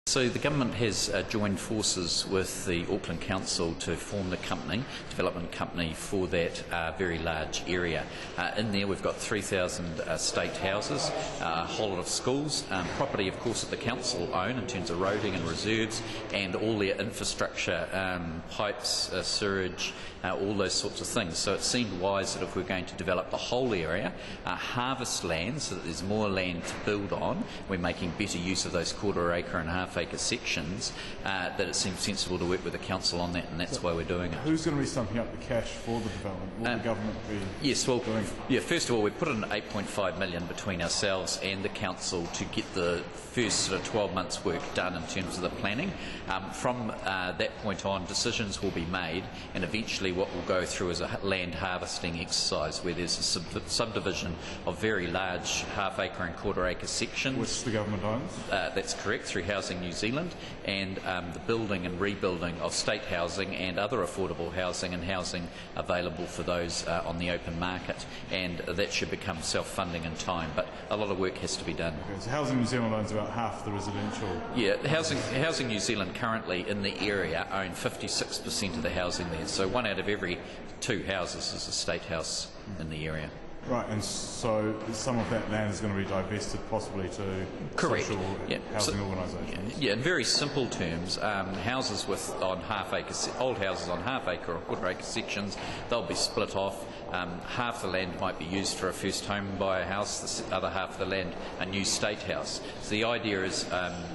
So the government has joined forces with the Auckland Council to form the development company for that very large area. In there we've got 3,000 state houses, a whole lot of schools, property of course that the council own in terms of roading and reserves, and all their infrastructure, pipes, sewage, all those sorts of things. So it seemed wise that if we're going to develop the whole area, harvest land so that there's more land to build on, we're making better use of those quarter acre and half acre sections, that it seems sensible to work with the council on that, and that's why we're doing it. Who's going to be sumping up the cash for the development? Will the government be doing? Yeah, first of all, we've put in 8.5 million between ourselves and the council to get the first sort of 12 months work done in terms of the planning. From that point on, decisions will be made, and eventually what we'll go through is a land harvesting exercise where there's a subdivision of very large half acre and quarter acre sections. Which the government owns? That's correct, through Housing New Zealand, and the building and rebuilding of state housing and other affordable housing and housing available for those on the open market, and that should become self-funding in time, but a lot of work has to be done. Okay, so Housing New Zealand owns about half the residential. Yeah, Housing New Zealand currently in the area own 56% of the housing there, so 1 out of every 2 houses is a state house in the area. Right, and so some of that land is going to be divested possibly to social housing organisations? Yeah, in very simple terms, houses on half acre, old houses on half acre or quarter acre sections, they'll be split off. Half the land might be used for a first home buyer house, the other half of the land a new state house. So the idea is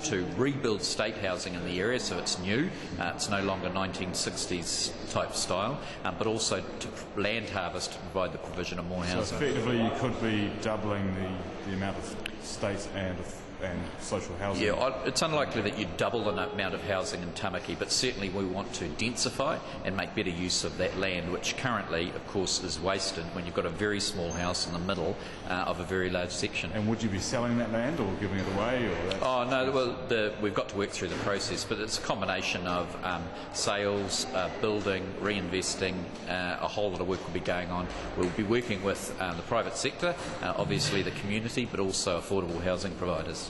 to rebuild state housing in the area so it's new, it's no longer 1960s type style, but also to land harvest to provide the provision of more housing. So effectively you could be doubling the amount of state and social housing. Yeah, it's unlikely that you double the amount of housing in Tamaki, but certainly we want to densify and make better use of that land, which currently, of course, is wasted when you've got a very small house in the middle of a very large section. And would you be selling that land or giving it away? Oh no, well, we've got to work through the process, but it's a combination of sales, building, reinvesting, a whole lot of work will be going on. We'll be working with the private sector, obviously the community, but also affordable housing providers.